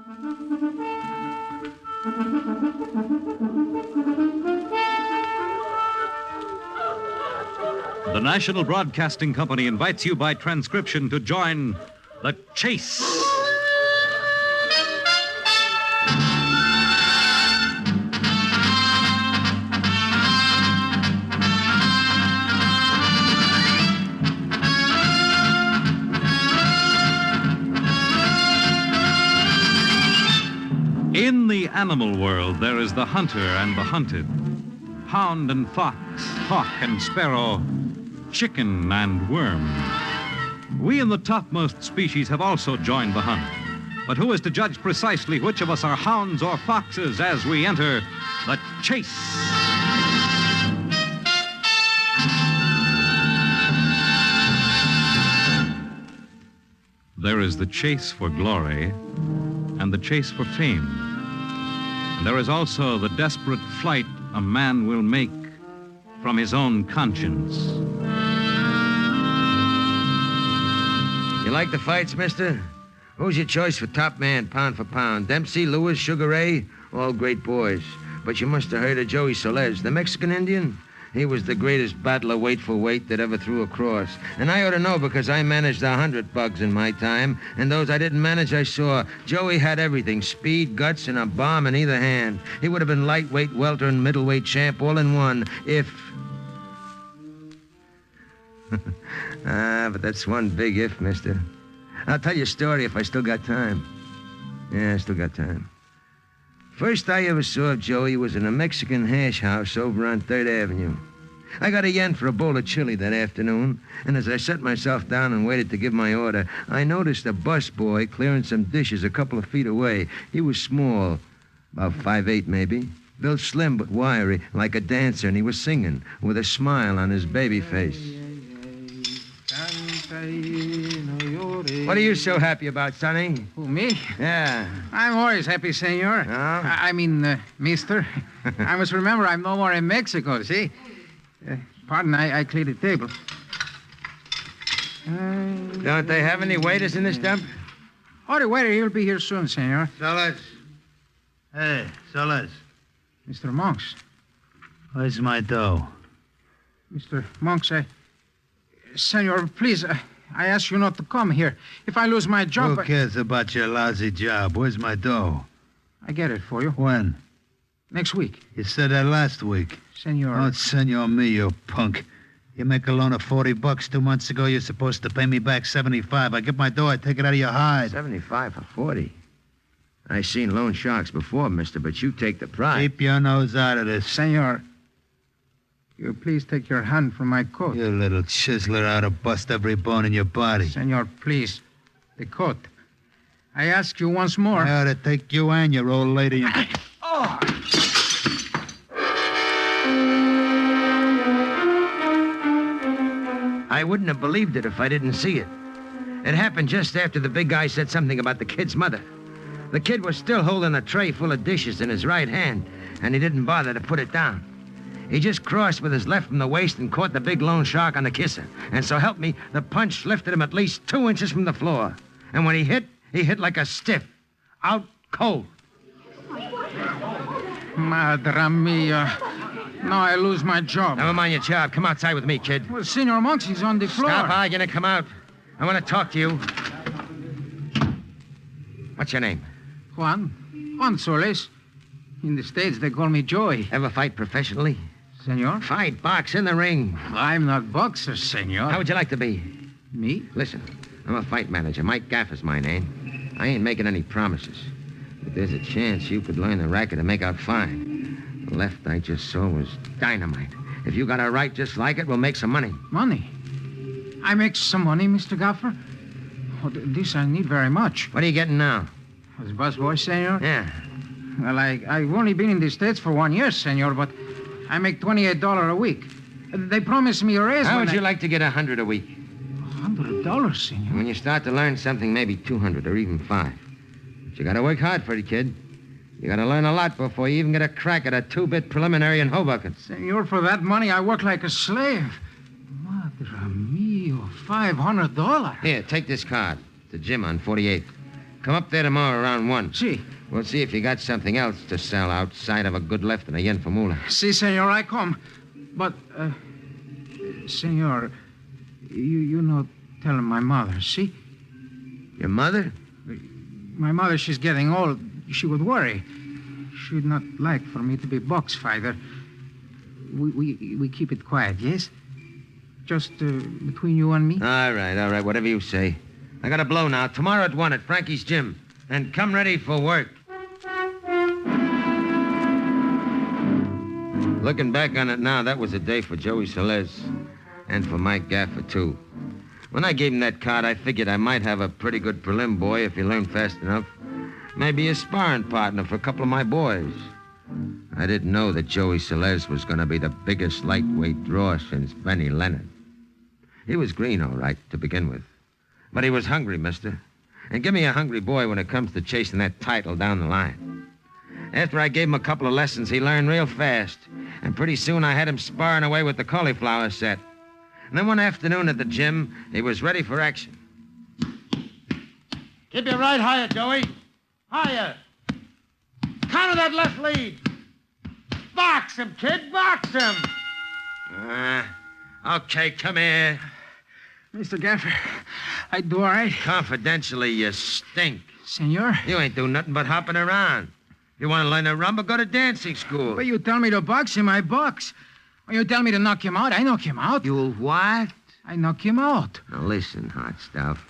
The National Broadcasting Company invites you by transcription to join The Chase. In the animal world, there is the hunter and the hunted, hound and fox, hawk and sparrow, chicken and worm. We in the topmost species have also joined the hunt. But who is to judge precisely which of us are hounds or foxes as we enter the chase? There is the chase for glory and the chase for fame. And there is also the desperate flight a man will make from his own conscience. You like the fights, mister? Who's your choice for top man, pound for pound? Dempsey, Lewis, Sugar Ray? All great boys. But you must have heard of Joey Soles, the Mexican Indian. He was the greatest battler weight for weight that ever threw a cross. And I ought to know because I managed 100 bugs in my time. And those I didn't manage, I saw. Joey had everything. Speed, guts, and a bomb in either hand. He would have been lightweight, welter, and middleweight champ all in one if... but that's one big if, mister. I'll tell you a story if I still got time. Yeah, I still got time. First I ever saw Joey was in a Mexican hash house over on 3rd Avenue. I got a yen for a bowl of chili that afternoon, and as I set myself down and waited to give my order, I noticed a busboy clearing some dishes a couple of feet away. He was small, about 5'8" maybe, built slim but wiry, like a dancer, and he was singing with a smile on his baby face. What are you so happy about, Sonny? Who, me? Yeah. I'm always happy, senor. Oh? I mean, mister. I must remember I'm no more in Mexico, see? Pardon, I cleared the table. Don't they have any waiters in this dump? Oh, the waiter, he'll be here soon, senor. Soles. Hey, Soles. Mr. Monks. Where's my dough? Mr. Monks, Senor, please, I ask you not to come here. If I lose my job... Who cares about your lousy job? Where's my dough? I get it for you. When? Next week. You said that last week. Senor... Don't senor me, you punk. You make a loan of $40 2 months ago. You're supposed to pay me back 75. I get my dough, I take it out of your hide. 75 for 40. I seen loan sharks before, mister, but you take the prize. Keep your nose out of this. Senor, you please take your hand from my coat. You little chiseler ought to bust every bone in your body. Senor, please. The coat. I ask you once more. I ought to take you and your old lady and... Oh! I wouldn't have believed it if I didn't see it. It happened just after the big guy said something about the kid's mother. The kid was still holding a tray full of dishes in his right hand, and he didn't bother to put it down. He just crossed with his left from the waist and caught the big loan shark on the kisser. And so help me, the punch lifted him at least 2 inches from the floor. And when he hit like a stiff. Out cold. Madre mia. Now I lose my job. Never mind your job. Come outside with me, kid. Well, Senor Monks, he's on the floor. Stop arguing and come out. I want to talk to you. What's your name? Juan Soles. In the States, they call me Joey. Ever fight professionally? Senor? Fight, box, in the ring. I'm not boxer, senor. How would you like to be? Me? Listen, I'm a fight manager. Mike Gaffer's my name. I ain't making any promises. But there's a chance you could learn the racket and make out fine. The left I just saw was dynamite. If you got a right just like it, we'll make some money. Money? I make some money, Mr. Gaffer? Oh, this I need very much. What are you getting now? As busboy, senor? Yeah. Well, I've only been in the States for 1 year, senor, but I make $28 a week. They promised me a raise. How would you like to get $100 a week? $100, senor? When you start to learn something, maybe $200 or even $5. But you got to work hard for it, kid. You got to learn a lot before you even get a crack at a 2-bit preliminary in Hoboken. Senor, for that money, I work like a slave. Madre mia, $500. Here, take this card to Jim on 48. Come up there tomorrow around 1. Si. We'll see if you got something else to sell outside of a good left and a yen for moolah. Si, senor, I come. But, senor, you not tell my mother, see? Your mother? My mother, she's getting old. She would worry. She would not like for me to be box fighter. We keep it quiet, yes? Just between you and me? All right. Whatever you say. I got to blow now. Tomorrow at 1 at Frankie's gym. And come ready for work. Looking back on it now, that was a day for Joey Celez. And for Mike Gaffer, too. When I gave him that card, I figured I might have a pretty good prelim boy if he learned fast enough. Maybe a sparring partner for a couple of my boys. I didn't know that Joey Celez was going to be the biggest lightweight draw since Benny Leonard. He was green, all right, to begin with. But he was hungry, mister. And give me a hungry boy when it comes to chasing that title down the line. After I gave him a couple of lessons, he learned real fast. And pretty soon I had him sparring away with the cauliflower set. And then one afternoon at the gym, he was ready for action. Keep your right higher, Joey. Higher. Counter that left lead. Box him, kid. Box him. Okay, come here. Mr. Gaffer, I do all right. Confidentially, you stink. Senor? You ain't doing nothing but hopping around. You want to learn to rumble, go to dancing school. But you tell me to box him, I box. When you tell me to knock him out, I knock him out. You'll what? I knock him out. Now listen, hot stuff.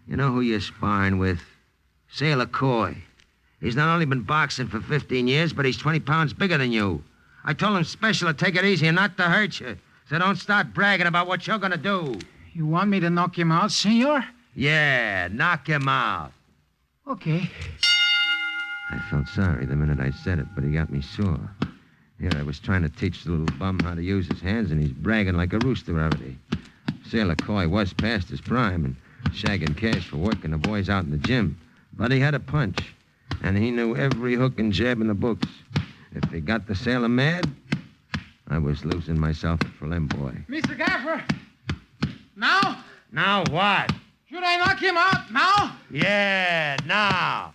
You know who you're sparring with? Sailor Coy. He's not only been boxing for 15 years, but he's 20 pounds bigger than you. I told him special to take it easy and not to hurt you. So don't start bragging about what you're going to do. You want me to knock him out, senor? Yeah, knock him out. Okay. I felt sorry the minute I said it, but he got me sore. Here I was trying to teach the little bum how to use his hands, and he's bragging like a rooster already. Sailor Coy was past his prime and shagging cash for working the boys out in the gym. But he had a punch, and he knew every hook and jab in the books. If he got the sailor mad, I was losing myself for limb boy. Mr. Gaffer, now? Now what? Should I knock him out now? Yeah, now.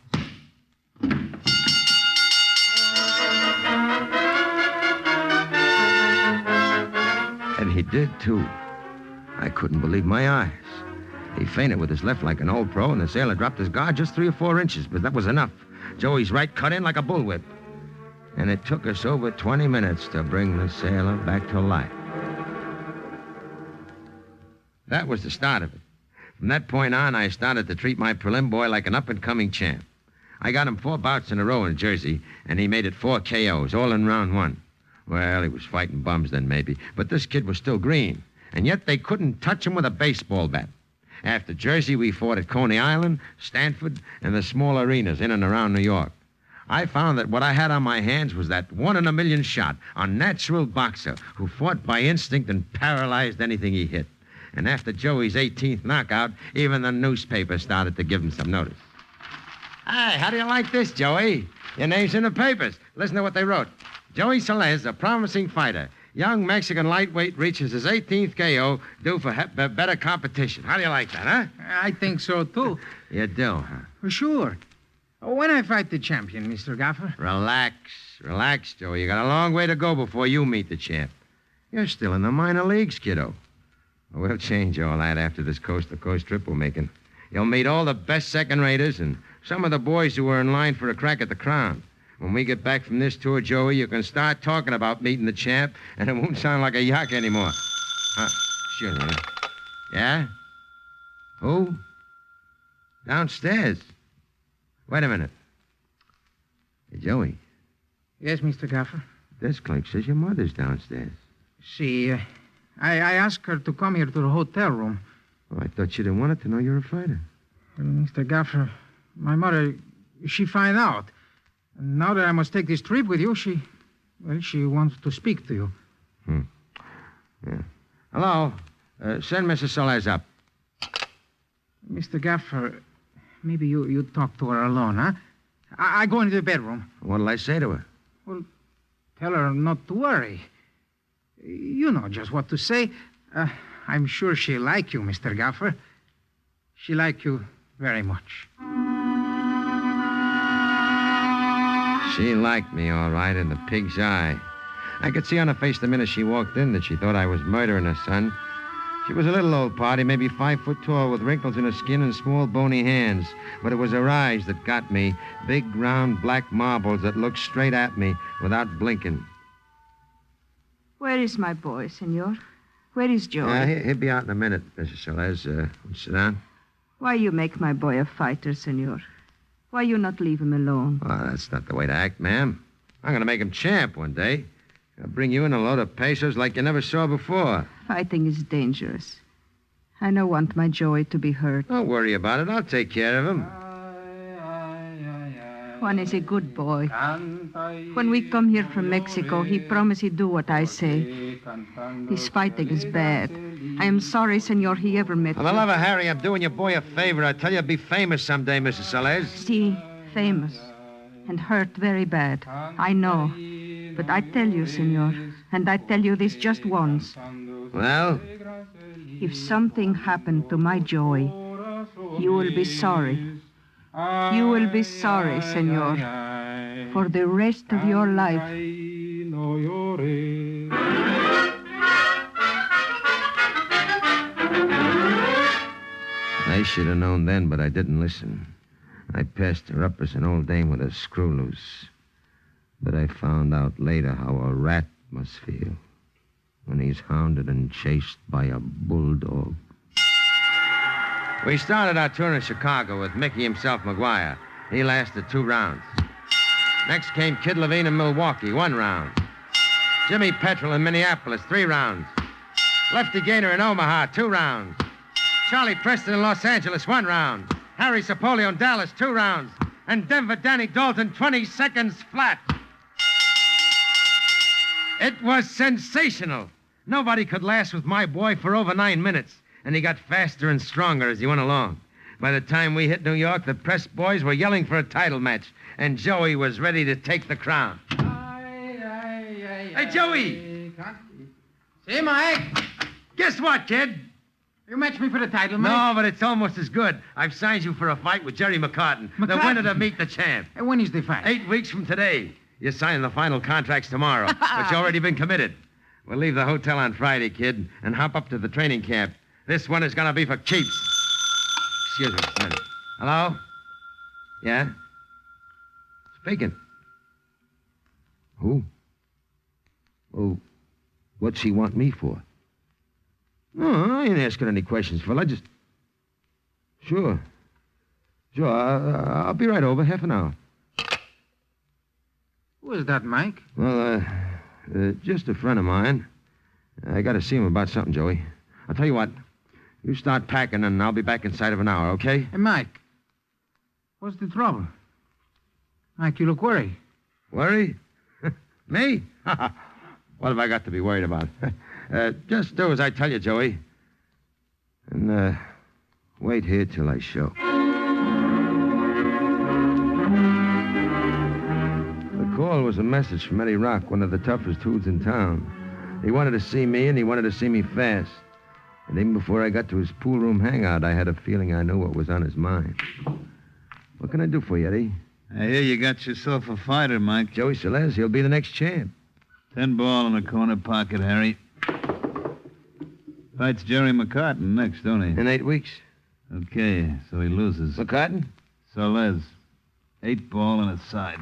And he did, too. I couldn't believe my eyes. He feinted with his left like an old pro, and the sailor dropped his guard just 3 or 4 inches, but that was enough. Joey's right cut in like a bullwhip. And it took us over 20 minutes to bring the sailor back to life. That was the start of it. From that point on, I started to treat my prelim boy like an up-and-coming champ. I got him 4 bouts in a row in Jersey, and he made it 4 KOs, all in round 1. Well, he was fighting bums then, maybe, but this kid was still green, and yet they couldn't touch him with a baseball bat. After Jersey, we fought at Coney Island, Stanford, and the small arenas in and around New York. I found that what I had on my hands was that 1 in a million shot, a natural boxer who fought by instinct and paralyzed anything he hit. And after Joey's 18th knockout, even the newspaper started to give him some notice. Hey, how do you like this, Joey? Your name's in the papers. Listen to what they wrote. Joey Celez, a promising fighter. Young Mexican lightweight reaches his 18th KO, due for better competition. How do you like that, huh? I think so, too. You do, huh? For sure. When I fight the champion, Mr. Gaffer? Relax, Joey. You got a long way to go before you meet the champ. You're still in the minor leagues, kiddo. We'll change all that after this coast-to-coast trip we're making. You'll meet all the best second-raters and some of the boys who are in line for a crack at the crown. When we get back from this tour, Joey, you can start talking about meeting the champ, and it won't sound like a yak anymore. Excuse me. Yeah? Who? Downstairs. Wait a minute. Hey, Joey. Yes, Mr. Gaffer? This clerk says your mother's downstairs. See, I asked her to come here to the hotel room. Oh, I thought you didn't want her to know you're a fighter. Well, Mr. Gaffer, my mother, she find out. And now that I must take this trip with you, she wants to speak to you. Yeah. Hello. Send Mrs. Soles up. Mr. Gaffer, maybe you talk to her alone, huh? I go into the bedroom. What'll I say to her? Well, tell her not to worry. You know just what to say. I'm sure she like you, Mr. Gaffer. She like you very much. She liked me, all right, in the pig's eye. I could see on her face the minute she walked in that she thought I was murdering her son. She was a little old party, maybe 5 foot tall, with wrinkles in her skin and small, bony hands. But it was her eyes that got me. Big, round, black marbles that looked straight at me without blinking. Where is my boy, senor? Where is Joey? He'll be out in a minute, Mrs. Soles. Sit down. Why you make my boy a fighter, senor? Why you not leave him alone? Well, that's not the way to act, ma'am. I'm going to make him champ one day. I'll bring you in a load of pesos like you never saw before. Fighting is dangerous. I don't want my Joey to be hurt. Don't worry about it. I'll take care of him. Juan is a good boy. When we come here from Mexico, he promised he'd do what I say. His fighting is bad. I am sorry, senor, he ever met For you. the love of Harry, I'm doing your boy a favor. I tell you, be famous someday, Mrs. Soles. See, famous. And hurt very bad. I know. But I tell you, senor, and I tell you this just once. Well? If something happened to my Joey, you will be sorry. You will be sorry, senor, for the rest of your life. I should have known then, but I didn't listen. I passed her up as an old dame with a screw loose. But I found out later how a rat must feel when he's hounded and chased by a bulldog. We started our tour in Chicago with Mickey himself, McGuire. He lasted 2 rounds. Next came Kid Levine in Milwaukee, 1 round. Jimmy Petrel in Minneapolis, 3 rounds. Lefty Gaynor in Omaha, 2 rounds. Charlie Preston in Los Angeles, 1 round. Harry Sapolio in Dallas, 2 rounds. And Denver Danny Dalton, 20 seconds flat. It was sensational. Nobody could last with my boy for over 9 minutes. And he got faster and stronger as he went along. By the time we hit New York, the press boys were yelling for a title match, and Joey was ready to take the crown. Hey, Joey! See, Mike? Guess what, kid? You match me for the title, Mike? No, but it's almost as good. I've signed you for a fight with Jerry McCartan, the winner to meet the champ. And when is the fight? 8 weeks from today. You're signing the final contracts tomorrow, but you've already been committed. We'll leave the hotel on Friday, kid, and hop up to the training camp. This one is going to be for keeps. Excuse me a minute. Hello? Yeah? Speaking. Who? Oh, what's he want me for? No, I ain't asking any questions, fella. Just... Sure. I'll be right over. Half an hour. Who is that, Mike? Well, just a friend of mine. I got to see him about something, Joey. I'll tell you what. You start packing, and I'll be back inside of an hour, okay? Hey, Mike. What's the trouble? Mike, you look worried. Worry? Me? What have I got to be worried about? Just do as I tell you, Joey. And, wait here till I show. The call was a message from Eddie Rock, one of the toughest dudes in town. He wanted to see me, and he wanted to see me fast. And even before I got to his pool room hangout, I had a feeling I knew what was on his mind. What can I do for you, Eddie? I hear you got yourself a fighter, Mike. Joey Soles, he'll be the next champ. 10 ball in the corner pocket, Harry. Fights Jerry McCartan next, don't he? In 8 weeks. Okay, so he loses. McCartan? Soles. 8 ball in his side.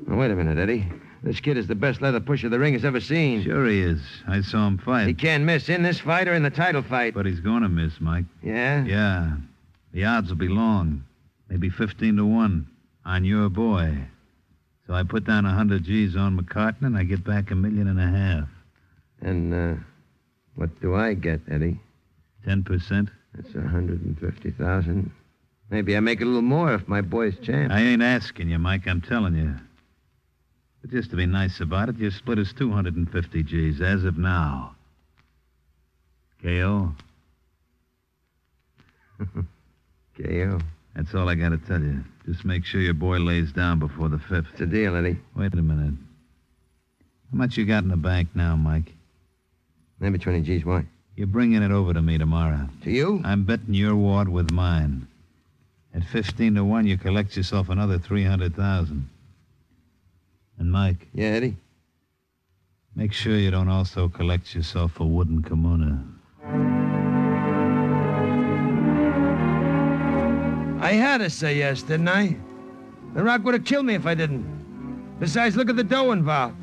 Now, wait a minute, Eddie. This kid is the best leather pusher the ring has ever seen. Sure he is. I saw him fight. He can't miss in this fight or in the title fight. But he's going to miss, Mike. Yeah? Yeah. The odds will be long. Maybe 15-1 on your boy. So I put down 100 G's on McCartan, and I get back $1.5 million. And, what do I get, Eddie? 10%. That's 150,000. Maybe I make a little more if my boy's champ. I ain't asking you, Mike. I'm telling you. But just to be nice about it, you split us 250 G's as of now. K.O.? K.O. That's all I got to tell you. Just make sure your boy lays down before the 5th. It's a deal, Eddie. Wait a minute. How much you got in the bank now, Mike? Maybe 20 G's. Why? You're bringing it over to me tomorrow. To you? I'm betting your ward with mine. At 15-1, you collect yourself another 300,000. And, Mike, Yeah, Eddie? make sure you don't also collect yourself a wooden kimono. I had to say yes, didn't I? The rock would have killed me if I didn't. Besides, look at the dough involved.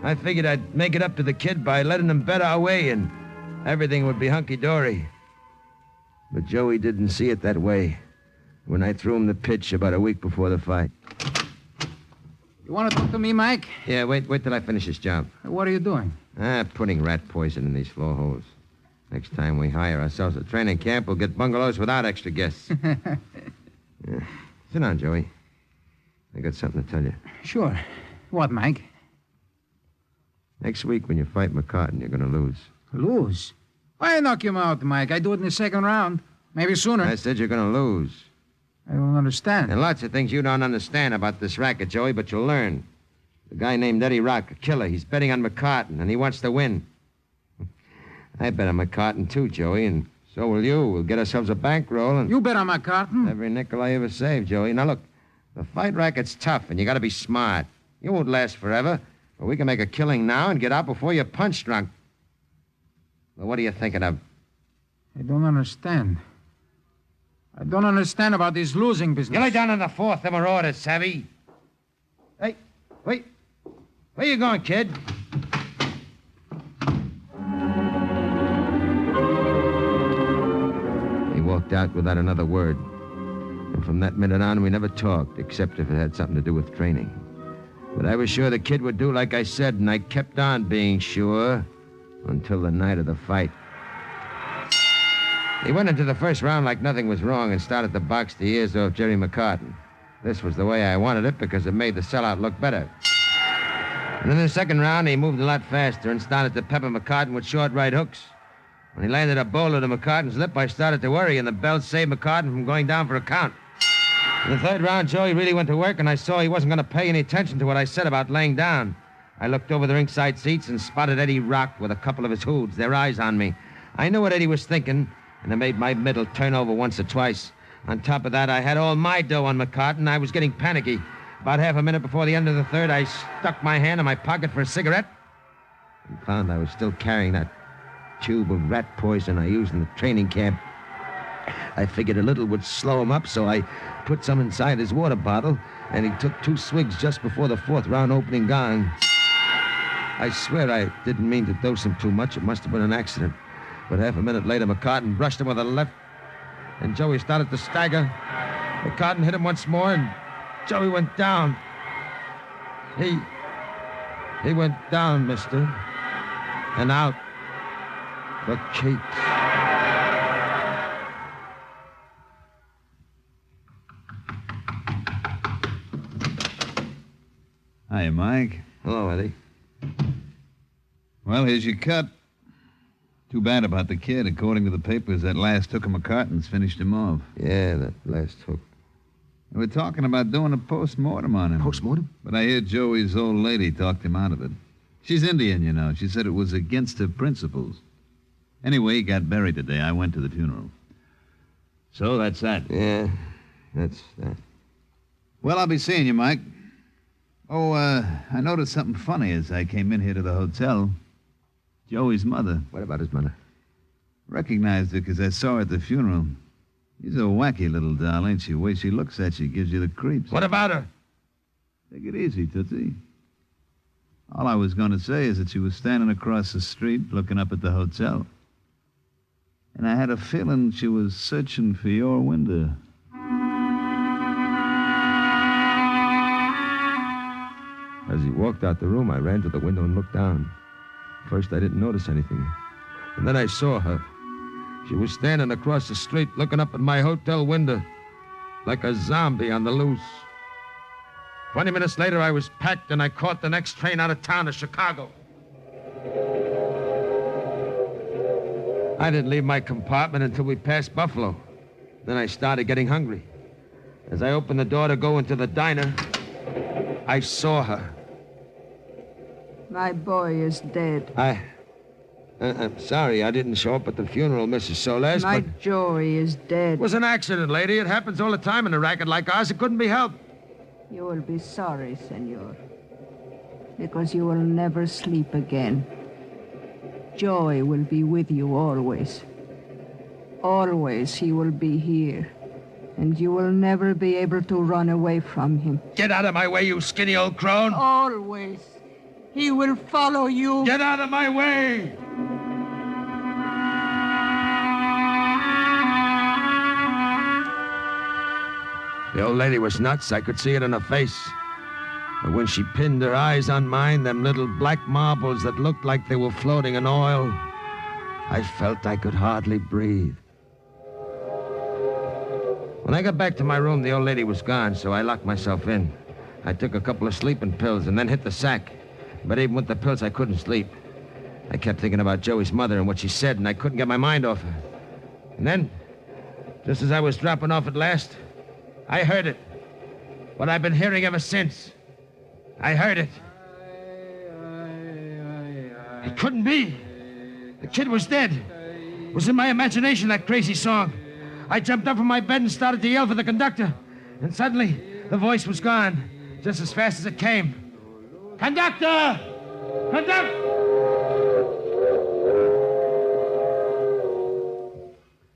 I figured I'd make it up to the kid by letting him bet our way and everything would be hunky-dory. But Joey didn't see it that way when I threw him the pitch about a week before the fight. You want to talk to me, Mike? Yeah, wait till I finish this job. What are you doing? Putting rat poison in these floor holes. Next time we hire ourselves a training camp, we'll get bungalows without extra guests. Yeah. Sit down, Joey. I got something to tell you. Sure. What, Mike? Next week when you fight McCartan, you're going to lose. Lose? Why knock him out, Mike? I do it in the second round. Maybe sooner. I said you're going to lose. I don't understand. And lots of things you don't understand about this racket, Joey, but you'll learn. The guy named Eddie Rock, a killer, he's betting on McCartan, and he wants to win. I bet on McCartan, too, Joey, and so will you. We'll get ourselves a bankroll and... You bet on McCartan? Every nickel I ever saved, Joey. Now, look, the fight racket's tough, and you got to be smart. You won't last forever, but we can make a killing now and get out before you're punch drunk. Well, what are you thinking of? I don't understand. I don't understand about this losing business. You lay down on the fourth. Them are orders, savvy. Hey, wait. Where you going, kid? He walked out without another word. And from that minute on, we never talked, except if it had something to do with training. But I was sure the kid would do like I said, and I kept on being sure until the night of the fight. He went into the first round like nothing was wrong and started to box the ears off Jerry McCartan. This was the way I wanted it because it made the sellout look better. And in the second round, he moved a lot faster and started to pepper McCartan with short right hooks. When he landed a boulder to McCartan's lip, I started to worry, and the bell saved McCartan from going down for a count. In the third round, Joey really went to work, and I saw he wasn't going to pay any attention to what I said about laying down. I looked over the ringside seats and spotted Eddie Rock with a couple of his hoods, their eyes on me. I knew what Eddie was thinking, and it made my middle turn over once or twice. On top of that, I had all my dough on McCartan. I was getting panicky. About half a minute before the end of the third, I stuck my hand in my pocket for a cigarette and found I was still carrying that tube of rat poison I used in the training camp. I figured a little would slow him up, so I put some inside his water bottle, and he took 2 swigs just before the fourth round opening gong. I swear I didn't mean to dose him too much. It must have been an accident. But half a minute later, McCartan brushed him with a left, and Joey started to stagger. McCartan hit him once more, and Joey went down. He went down, mister, and out the keeps. Hiya, Mike. Hello, Eddie. Well, here's your cut. Too bad about the kid. According to the papers, that last hook of McCartan's finished him off. Yeah, that last hook. We're talking about doing a post-mortem on him. Post-mortem? But I hear Joey's old lady talked him out of it. She's Indian, you know. She said it was against her principles. Anyway, he got buried today. I went to the funeral. So that's that. Yeah, that's that. Well, I'll be seeing you, Mike. Oh, I noticed something funny as I came in here to the hotel. Joey's mother. What about his mother? Recognized her because I saw her at the funeral. She's a wacky little doll, ain't she? The way she looks at you gives you the creeps. What about her? Take it easy, Tootsie. All I was going to say is that she was standing across the street looking up at the hotel. And I had a feeling she was searching for your window. As he walked out the room, I ran to the window and looked down. First, I didn't notice anything. And then I saw her. She was standing across the street looking up at my hotel window like a zombie on the loose. 20 minutes later, I was packed and I caught the next train out of town to Chicago. I didn't leave my compartment until we passed Buffalo. Then I started getting hungry. As I opened the door to go into the diner, I saw her. My boy is dead. I'm sorry I didn't show up at the funeral, Mrs. Soles, My but Joey is dead. it was an accident, lady. It happens all the time in a racket like ours. It couldn't be helped. You will be sorry, senor. because you will never sleep again. Joy will be with you always. Always he will be here, and you will never be able to run away from him. Get out of my way, you skinny old crone! Always. He will follow you. Get out of my way! The old lady was nuts. I could see it in her face. But when she pinned her eyes on mine, them little black marbles that looked like they were floating in oil, I felt I could hardly breathe. When I got back to my room, the old lady was gone, so I locked myself in. I took a couple of sleeping pills and then hit the sack. But even with the pills, I couldn't sleep. I kept thinking about Joey's mother and what she said, and I couldn't get my mind off her. And then, just as I was dropping off at last, I heard it. What I've been hearing ever since. I heard it. It couldn't be. The kid was dead. It was in my imagination, that crazy song. I jumped up from my bed and started to yell for the conductor. And suddenly, the voice was gone, just as fast as it came. Conductor! Conductor!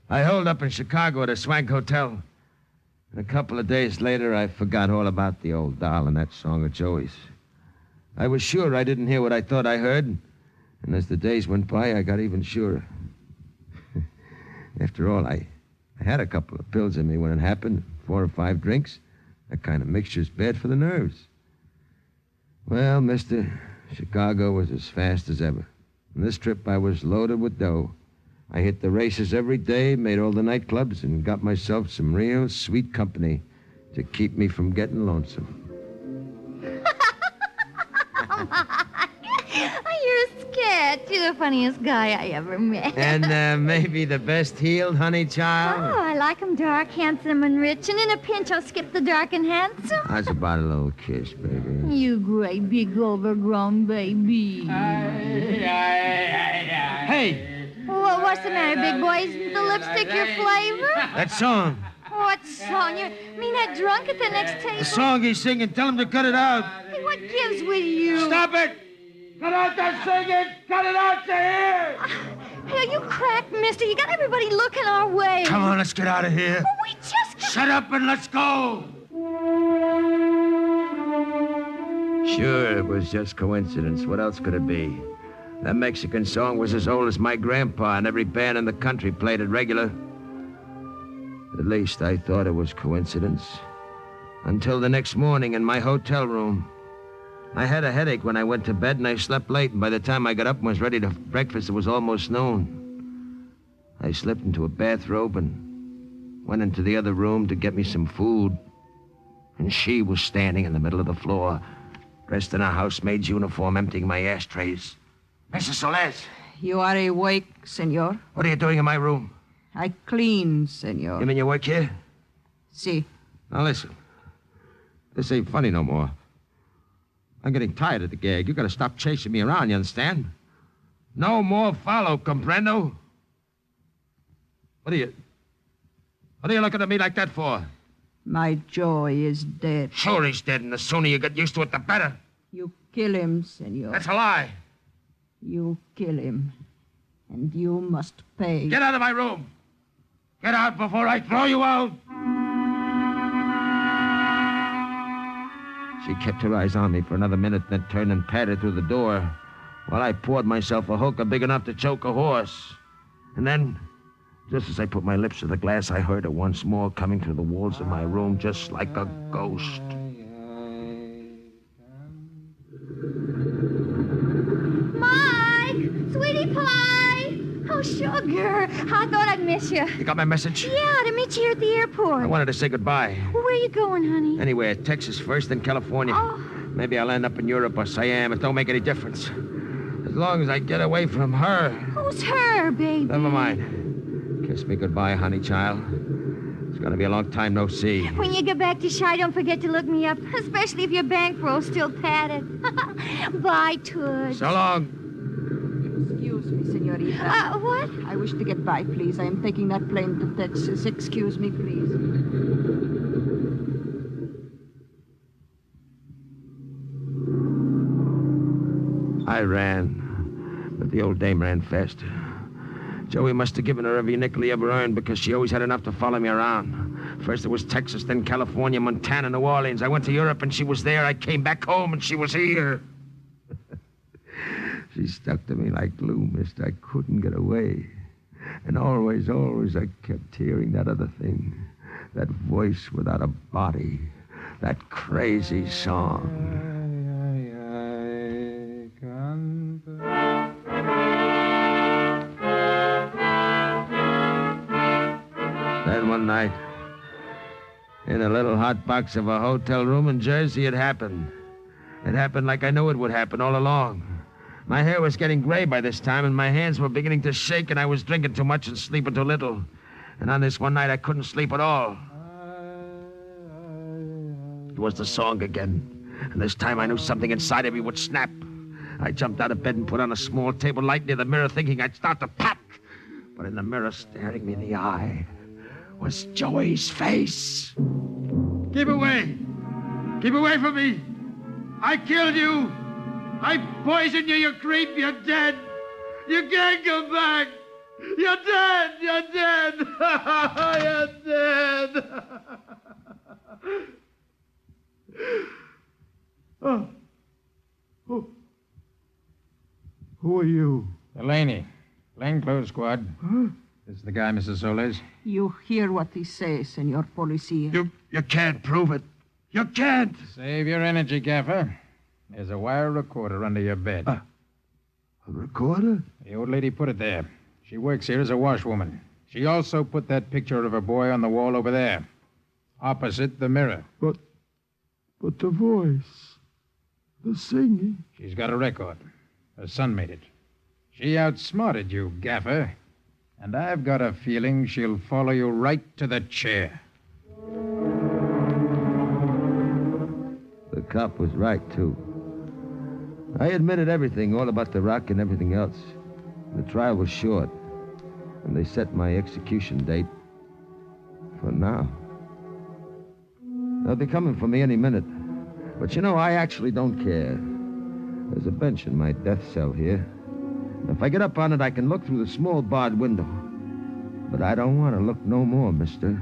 I holed up in Chicago at a swank hotel. And a couple of days later, I forgot all about the old doll and that song of Joey's. I was sure I didn't hear what I thought I heard. And as the days went by, I got even surer. After all, I had a couple of pills in me when it happened, 4 or 5 drinks. That kind of mixture's bad for the nerves. Well, mister, Chicago was as fast as ever. And this trip I was loaded with dough. I hit the races every day, made all the nightclubs, and got myself some real sweet company to keep me from getting lonesome. You're a sketch. You're the funniest guy I ever met. And maybe the best heeled, honey child? Oh, I like him dark, handsome, and rich. And in a pinch, I'll skip the dark and handsome. How's about a little kiss, baby? You great big overgrown baby. Hey! Well, what's the matter, big boy? Isn't the lipstick your flavor? That song. What song? You mean that drunk at the next table? The song he's singing. Tell him to cut it out. Hey, what gives with you? Stop it! Cut out that singing! Cut it out to here! Hey, you cracked, mister. You got everybody looking our way. Come on, let's get out of here. Well, we just... Shut up and let's go! Sure, it was just coincidence. What else could it be? That Mexican song was as old as my grandpa, and every band in the country played it regular. At least I thought it was coincidence. Until the next morning in my hotel room. I had a headache when I went to bed, and I slept late, and by the time I got up and was ready to breakfast, it was almost noon. I slipped into a bathrobe and went into the other room to get me some food. And she was standing in the middle of the floor, dressed in a housemaid's uniform, emptying my ashtrays. Mrs. Soles. You are awake, senor? What are you doing in my room? I clean, senor. You mean you work here? Si. Now listen. This ain't funny no more. I'm getting tired of the gag. You gotta stop chasing me around, you understand? No more follow, comprendo? What are you looking at me like that for? My Joy is dead. Sure he's dead, and the sooner you get used to it, the better. You kill him, senor. That's a lie. You kill him, and you must pay. Get out of my room. Get out before I throw you out. She kept her eyes on me for another minute, then turned and pattered through the door while I poured myself a hookah big enough to choke a horse. And then, just as I put my lips to the glass, I heard her once more coming through the walls of my room just like a ghost. Sweetie pie! Oh, sugar. I thought I'd miss you. You got my message? Yeah, to meet you here at the airport. I wanted to say goodbye. Well, where are you going, honey? Anywhere. Texas first, then California. Oh. Maybe I'll end up in Europe or Siam. It don't make any difference. As long as I get away from her. Who's her, baby? Never mind. Kiss me goodbye, honey child. It's going to be a long time no see. When you get back to Chi, don't forget to look me up, especially if your bankroll's still padded. Bye, Toots. So long. Excuse me, senorita. What? I wish to get by, please. I am taking that plane to Texas. Excuse me, please. I ran, but the old dame ran faster. Joey must have given her every nickel he ever earned because she always had enough to follow me around. First it was Texas, then California, Montana, New Orleans. I went to Europe and she was there. I came back home and she was here. She stuck to me like glue, mister. I couldn't get away. And always, always I kept hearing that other thing. That voice without a body. That crazy song. Then one night, in a little hot box of a hotel room in Jersey, it happened. It happened like I knew it would happen all along. My hair was getting gray by this time, and my hands were beginning to shake, and I was drinking too much and sleeping too little. And on this one night, I couldn't sleep at all. It was the song again, and this time I knew something inside of me would snap. I jumped out of bed and put on a small table light near the mirror, thinking I'd start to pop. But in the mirror, staring me in the eye, was Joey's face. Keep away! Keep away from me! I killed you! I poisoned you, you creep! You're dead! You can't come back! You're dead! You're dead! You're dead! Who are you? Delaney, plainclothes squad. Huh? This is the guy, Mrs. Soles. You hear what he says, Senor Policia. You can't prove it. You can't! Save your energy, Gaffer. There's a wire recorder under your bed. A recorder? The old lady put it there. She works here as a washwoman. She also put that picture of a boy on the wall over there, opposite the mirror. But the voice, the singing. She's got a record. Her son made it. She outsmarted you, Gaffer. And I've got a feeling she'll follow you right to the chair. The cop was right, too. I admitted everything, all about the rock and everything else. The trial was short, and they set my execution date for now. They'll be coming for me any minute. But you know, I actually don't care. There's a bench in my death cell here. If I get up on it, I can look through the small barred window. But I don't want to look no more, mister,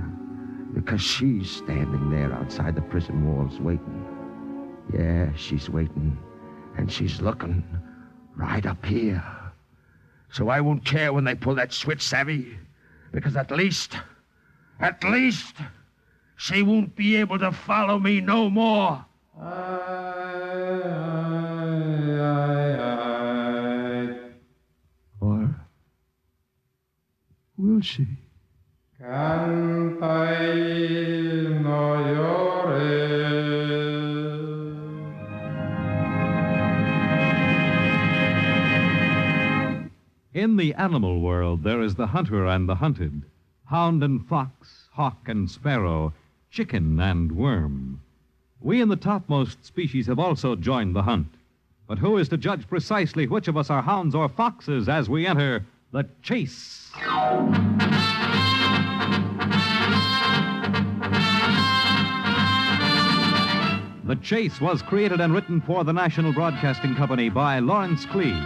because she's standing there outside the prison walls waiting. Yeah, she's waiting, and she's looking right up here. So I won't care when they pull that switch, savvy? Because at least, she won't be able to follow me no more. Or will she? In the animal world, there is the hunter and the hunted, hound and fox, hawk and sparrow, chicken and worm. We in the topmost species have also joined the hunt. But who is to judge precisely which of us are hounds or foxes as we enter the chase? The Chase was created and written for the National Broadcasting Company by Lawrence Clee.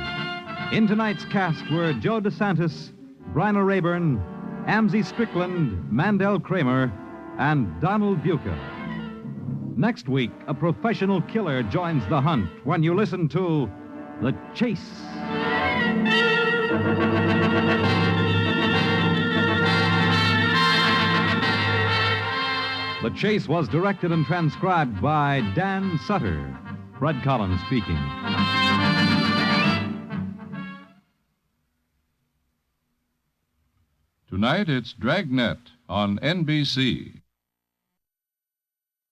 In tonight's cast were Joe DeSantis, Bryna Rayburn, Amzie Strickland, Mandel Kramer, and Donald Buca. Next week, a professional killer joins the hunt when you listen to The Chase. The Chase was directed and transcribed by Dan Sutter. Fred Collins speaking. Tonight it's Dragnet on NBC.